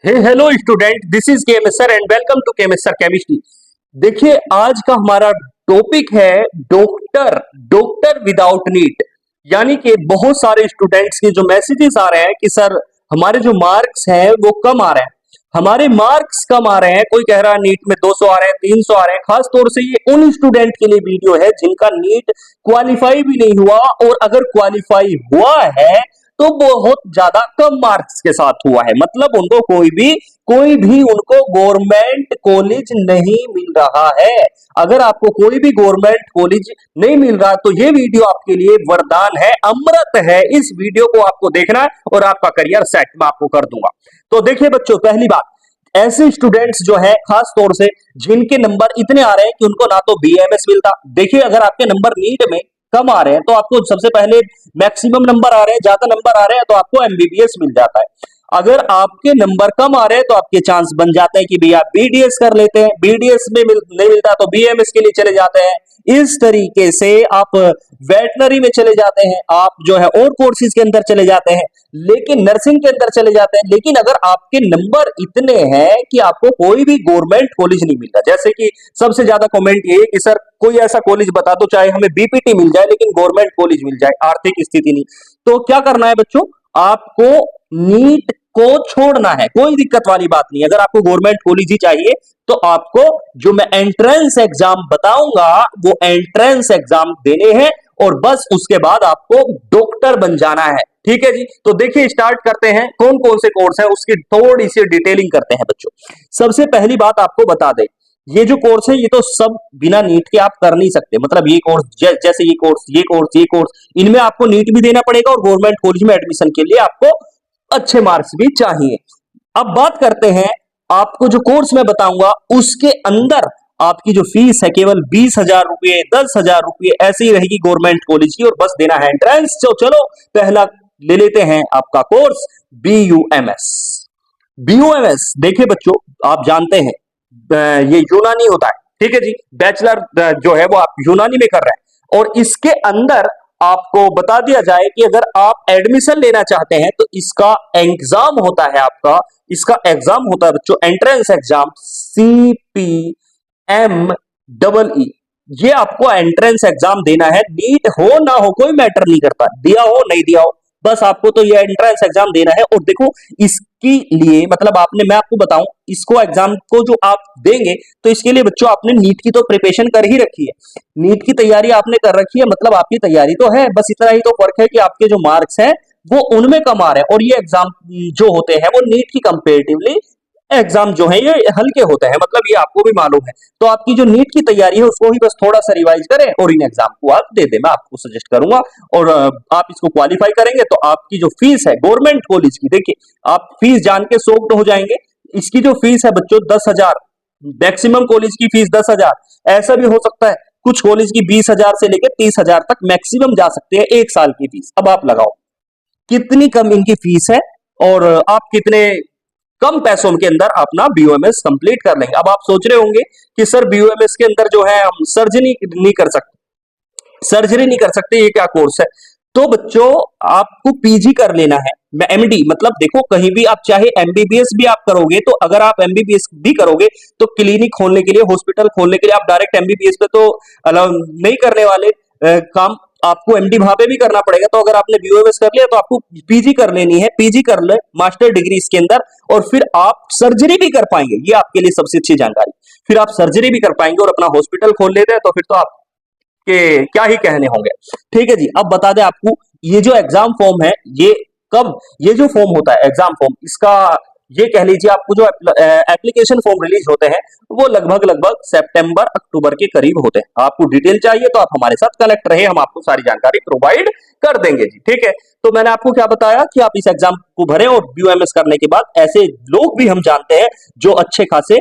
Hey hello student, this is KMS sir and welcome to KMS sir chemistry. देखिए, आज का हमारा topic है डॉक्टर डॉक्टर विदाउट नीट। यानी कि बहुत सारे स्टूडेंट्स के जो मैसेजेस आ रहे हैं कि सर हमारे जो मार्क्स हैं वो कम आ रहे हैं, हमारे मार्क्स कम आ रहे हैं। कोई कह रहा है नीट में 200 आ रहे हैं, 300 आ रहे हैं। खास तौर से ये उन स्टूडेंट के लिए वीडियो है जिनका नीट क्वालिफाई भी नहीं हुआ, और अगर क्वालिफाई हुआ है तो बहुत ज्यादा कम मार्क्स के साथ हुआ है। मतलब उनको कोई भी उनको गवर्नमेंट कॉलेज नहीं मिल रहा है। अगर आपको कोई भी गवर्नमेंट कॉलेज नहीं मिल रहा तो ये वीडियो आपके लिए वरदान है, अमृत है। इस वीडियो को आपको देखना है और आपका करियर सेट मैं आपको कर दूंगा। तो देखिए बच्चों, पहली बात, ऐसे स्टूडेंट्स जो है खास तौर से जिनके नंबर इतने आ रहे हैं कि उनको ना तो बीएमएस मिलता। देखिए, अगर आपके नंबर नीट में कम आ रहे हैं तो आपको सबसे पहले मैक्सिमम नंबर आ रहे हैं, ज्यादा नंबर आ रहे हैं तो आपको एमबीबीएस मिल जाता है। अगर आपके नंबर कम आ रहे हैं तो आपके चांस बन जाते हैं कि भैया बीडीएस कर लेते हैं, बीडीएस में नहीं मिलता तो बीएमएस के लिए चले जाते हैं। इस तरीके से आप वेटनरी में चले जाते हैं, आप जो है और कोर्सेज के अंदर चले जाते हैं, लेकिन नर्सिंग के अंदर चले जाते हैं। लेकिन अगर आपके नंबर इतने हैं कि आपको कोई भी गवर्नमेंट कॉलेज नहीं मिलता, जैसे कि सबसे ज्यादा कमेंट ये है कि सर कोई ऐसा कॉलेज बता दो चाहे हमें बीपीटी मिल जाए लेकिन गवर्नमेंट कॉलेज मिल जाए, आर्थिक स्थिति नहीं। तो क्या करना है बच्चों, आपको नीट को छोड़ना है, कोई दिक्कत वाली बात नहीं। अगर आपको गवर्नमेंट कॉलेज ही चाहिए तो आपको जो मैं एंट्रेंस एग्जाम बताऊंगा वो एंट्रेंस एग्जाम देने हैं और बस उसके बाद आपको डॉक्टर बन जाना है। ठीक है जी। तो देखिए, स्टार्ट करते हैं। कौन कौन से कोर्स है उसकी थोड़ी सी डिटेलिंग करते हैं बच्चों। सबसे पहली बात आपको बता दें, ये जो कोर्स है ये तो सब बिना नीट के आप कर नहीं सकते। मतलब ये कोर्स जैसे ये कोर्स इनमें आपको नीट भी देना पड़ेगा और गवर्नमेंट कॉलेज में एडमिशन के लिए आपको अच्छे मार्क्स भी चाहिए। अब बात करते हैं, आपको जो कोर्स मैं बताऊंगा उसके अंदर आपकी जो फीस है केवल 20,000 रुपये, 10,000 रुपये ऐसे ही रहेगी गवर्नमेंट कॉलेज की, और बस देना है एंट्रेंस। तो चलो पहला ले लेते हैं आपका कोर्स बीयूएमएस। बीयूएमएस देखिए बच्चों, आप जानते हैं ये यूनानी होता है। ठीक है जी। बैचलर जो है वो आप यूनानी में कर रहे हैं, और इसके अंदर आपको बता दिया जाए कि अगर आप एडमिशन लेना चाहते हैं तो इसका एग्जाम होता है, आपका इसका एग्जाम होता है बच्चों एंट्रेंस एग्जाम, CPMEE। ये आपको एंट्रेंस एग्जाम देना है। नीट हो ना हो कोई मैटर नहीं करता, दिया हो नहीं दिया हो, बस आपको तो ये एंट्रेंस एग्जाम देना है। और देखो, इसके लिए मतलब मैं आपको बताऊं, इसको एग्जाम को जो आप देंगे तो इसके लिए बच्चों आपने नीट की तो प्रिपरेशन कर ही रखी है, नीट की तैयारी आपने कर रखी है, मतलब आपकी तैयारी तो है। बस इतना ही तो फर्क है कि आपके जो मार्क्स हैं वो उनमें कम आ रहे हैं, और ये एग्जाम जो होते हैं वो नीट की कंपेरेटिवली एग्जाम जो है ये हल्के होते हैं, मतलब ये आपको भी मालूम है। तो आपकी जो नीट की तैयारी है उसको ही बस थोड़ा सा रिवाइज करें और इन एग्जाम को आप दे दें, मैं आपको सजेस्ट करूंगा। और आप इसको क्वालिफाई करेंगे तो आपकी जो फीस है गवर्नमेंट कॉलेज की, देखिए आप फीस जान के शॉक्ड हो जाएंगे। इसकी जो फीस है बच्चों 10,000, मैक्सिमम कॉलेज की फीस 10,000। ऐसा भी हो सकता है कुछ कॉलेज की 20,000 से लेकर 30,000 तक मैक्सिमम जा सकते हैं एक साल की फीस। अब आप लगाओ कितनी कम इनकी फीस है और आप कितने कम पैसों के अंदर अपना बीओएमएस कंप्लीट कर लेंगे। अब आप सोच रहे होंगे कि सर बीओएमएस के अंदर जो है हम सर्जरी नहीं कर सकते, ये क्या कोर्स है? तो बच्चों आपको पीजी कर लेना है। मैं एमडी मतलब देखो, कहीं भी आप चाहे एमबीबीएस भी आप करोगे, तो अगर आप एमबीबीएस भी करोगे तो क्लिनिक खोलने के लिए, हॉस्पिटल खोलने के लिए आप डायरेक्ट एमबीबीएस पे तो अलाउ नहीं करने वाले। काम आपको एमडी वहां पे भी करना पड़ेगा। तो अगर आपने बीओएमएस कर लिया तो आपको पीजी कर लेनी है, पीजी कर ले मास्टर डिग्री इसके अंदर, और फिर आप सर्जरी भी कर पाएंगे। ये आपके लिए सबसे अच्छी जानकारी। फिर आप सर्जरी भी कर पाएंगे और अपना हॉस्पिटल खोल लेते हैं तो फिर तो आप के क्या ही कहने होंगे। ठीक है जी। अब बता दें आपको, ये जो एग्जाम फॉर्म है ये जो फॉर्म होता है एग्जाम फॉर्म, इसका ये कह लीजिए आपको जो एप्लीकेशन फॉर्म रिलीज होते हैं वो लगभग सितंबर अक्टूबर के करीब होते हैं। आपको डिटेल चाहिए तो आप हमारे साथ कनेक्ट रहे, हम आपको सारी जानकारी प्रोवाइड कर देंगे जी। ठीक है। तो मैंने आपको क्या बताया कि आप इस एग्जाम को भरें, और बीओएमएस करने के बाद ऐसे लोग भी हम जानते हैं जो अच्छे खासे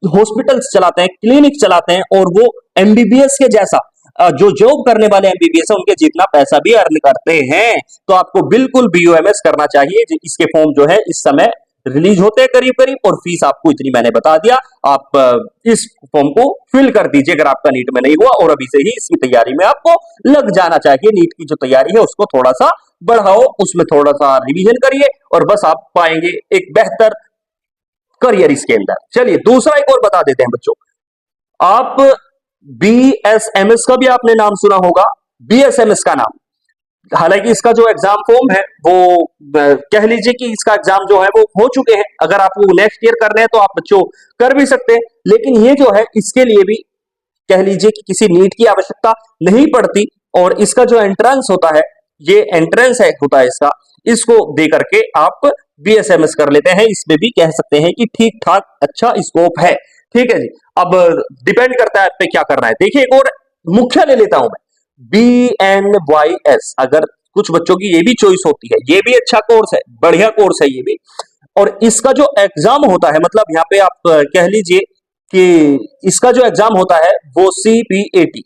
हॉस्पिटल्स चलाते हैं, क्लिनिक चलाते हैं, और वो एमबीबीएस के जैसा जो जॉब करने वाले एमबीबीएस है उनके जितना पैसा भी अर्न करते हैं। तो आपको बिल्कुल बीओएमएस करना चाहिए। इसके फॉर्म जो है इस समय रिलीज होते हैं करीब करीब, और फीस आपको इतनी मैंने बता दिया। आप इस फॉर्म को फिल कर दीजिए अगर आपका नीट में नहीं हुआ, और अभी से ही इसकी तैयारी में आपको लग जाना चाहिए। नीट की जो तैयारी है उसको थोड़ा सा बढ़ाओ, उसमें थोड़ा सा रिवीजन करिए, और बस आप पाएंगे एक बेहतर करियर इसके अंदर। चलिए दूसरा एक और बता देते हैं बच्चों, आप बीएसएमएस का भी आपने नाम सुना होगा, बीएसएमएस का नाम, हालांकि इसका जो एग्जाम फॉर्म है वो कह लीजिए कि इसका एग्जाम जो है वो हो चुके हैं, अगर आपको नेक्स्ट ईयर करने हैं तो आप बच्चों कर भी सकते हैं, लेकिन ये जो है इसके लिए भी कह लीजिए कि किसी नीट की आवश्यकता नहीं पड़ती, और इसका जो एंट्रेंस होता है, ये एंट्रेंस है होता है इसका, इसको दे करके आप बीएसएमएस कर लेते हैं, इसमें भी कह सकते हैं कि ठीक ठाक अच्छा स्कोप है। ठीक है जी, अब डिपेंड करता है आप पे क्या करना है। देखिए एक और मुख्य ले लेता हूं मैं, BNYS, अगर कुछ बच्चों की ये भी चॉइस होती है, ये भी अच्छा कोर्स है, बढ़िया कोर्स है ये भी, और इसका जो एग्जाम होता है, मतलब यहाँ पे आप कह लीजिए कि इसका जो एग्जाम होता है वो CPAT,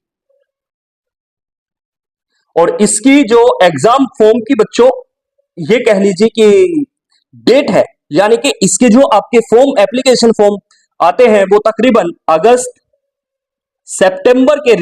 और इसकी जो एग्जाम फॉर्म की बच्चों ये कह लीजिए कि डेट है, यानी कि इसके जो आपके फॉर्म एप्लीकेशन फॉर्म आते हैं वो तकरीबन अगस्त सितंबर के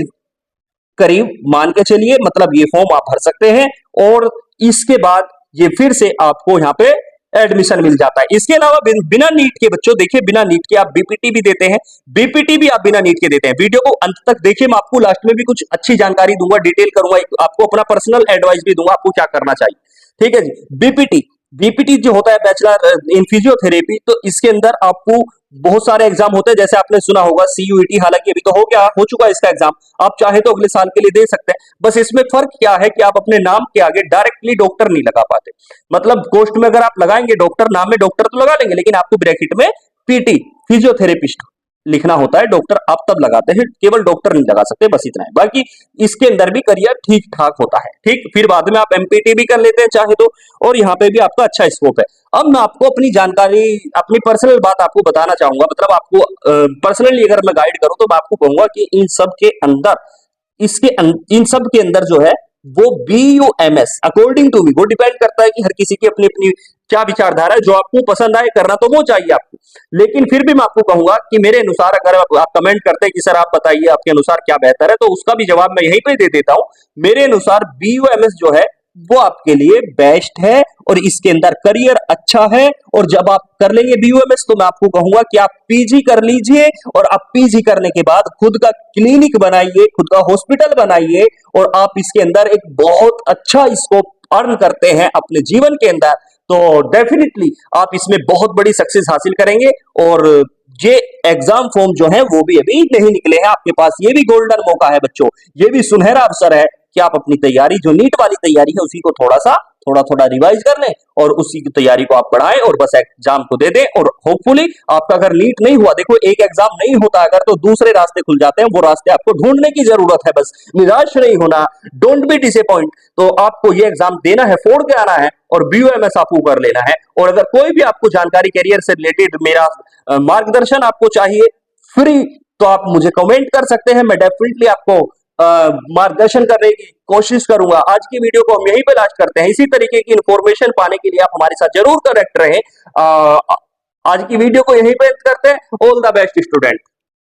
करीब मान के चलिए, मतलब ये फॉर्म आप भर सकते हैं और इसके बाद ये फिर से आपको यहाँ पे एडमिशन मिल जाता है। इसके अलावा बिना नीट के बच्चों, देखिए बिना नीट के आप बीपीटी भी देते हैं, बीपीटी भी आप बिना नीट के देते हैं। वीडियो को अंत तक देखिए, मैं आपको लास्ट में भी कुछ अच्छी जानकारी दूंगा, डिटेल करूंगा, आपको अपना पर्सनल एडवाइस भी दूंगा आपको क्या करना चाहिए। ठीक है जी, बीपीटी जो होता है बैचलर इन फिजियोथेरेपी, तो इसके अंदर आपको बहुत सारे एग्जाम होते हैं, जैसे आपने सुना होगा CUET, हालांकि अभी तो हो चुका है इसका एग्जाम, आप चाहे तो अगले साल के लिए दे सकते हैं। बस इसमें फर्क क्या है कि आप अपने नाम के आगे डायरेक्टली डॉक्टर नहीं लगा पाते, मतलब पोस्ट में अगर आप लगाएंगे डॉक्टर, नाम में डॉक्टर तो लगा लेंगे, लेकिन आपको ब्रैकेट में PT फिजियोथेरेपिस्ट लिखना होता है, डॉक्टर आप तब लगाते हैं, केवल डॉक्टर नहीं लगा सकते, बस इतना है। बाकी इसके अंदर भी करियर ठीक ठाक होता है। ठीक, फिर बाद में आप MPT भी कर लेते हैं चाहे तो, और यहाँ पे भी आपका अच्छा स्कोप है। अब मैं आपको अपनी जानकारी, अपनी पर्सनल बात आपको बताना चाहूंगा, मतलब आपको पर्सनली अगर मैं गाइड करूं तो मैं आपको कहूंगा कि इन सब के अंदर, इन सब के अंदर जो है वो BUMS अकॉर्डिंग टू मी, वो डिपेंड करता है कि हर किसी की अपनी अपनी क्या विचारधारा है, जो आपको पसंद आए करना तो वो चाहिए आपको, लेकिन फिर भी मैं आपको कहूंगा कि मेरे अनुसार, अगर आप कमेंट करते हैं कि सर आप बताइए आपके अनुसार क्या बेहतर है, तो उसका भी जवाब मैं यहीं पे दे देता हूं। मेरे अनुसार BUMS जो है वो आपके लिए बेस्ट है, और इसके अंदर करियर अच्छा है, और जब आप कर लेंगे BUMS तो मैं आपको कहूंगा कि आप PG कर लीजिए, और आप PG करने के बाद खुद का क्लिनिक बनाइए, खुद का हॉस्पिटल बनाइए, और आप इसके अंदर एक बहुत अच्छा स्कोप अर्न करते हैं अपने जीवन के अंदर, तो डेफिनेटली आप इसमें बहुत बड़ी सक्सेस हासिल करेंगे। और ये एग्जाम फॉर्म जो है वो भी अभी नहीं निकले हैं आपके पास, ये भी गोल्डन मौका है बच्चों, ये भी सुनहरा अवसर है कि आप अपनी तैयारी, जो नीट वाली तैयारी है, उसी को थोड़ा रिवाइज कर लें, और उसी की तैयारी को आप बढ़ाएं, और बस एग्जाम को दे दें, और होपफुली आपका अगर नीट नहीं हुआ, देखो एक एग्जाम नहीं होता अगर, तो दूसरे रास्ते खुल जाते हैं, वो रास्ते आपको ढूंढने की जरूरत है, बस निराश नहीं होना, डोंट बी डिसअपॉइंट। तो आपको ये एग्जाम देना है, फोड़ के आना है, और BUMS आपको कर लेना है। और अगर कोई भी आपको जानकारी करियर से रिलेटेड, मेरा मार्गदर्शन आपको चाहिए फ्री, तो आप मुझे कमेंट कर सकते हैं, मैं डेफिनेटली आपको मार्गदर्शन करने की कोशिश करूंगा। आज की वीडियो को हम यहीं पे लास्ट करते हैं। इसी तरीके की इंफॉर्मेशन पाने के लिए आप हमारे साथ जरूर कनेक्ट रहें। आज की वीडियो को यहीं पे करते हैं। All the best student.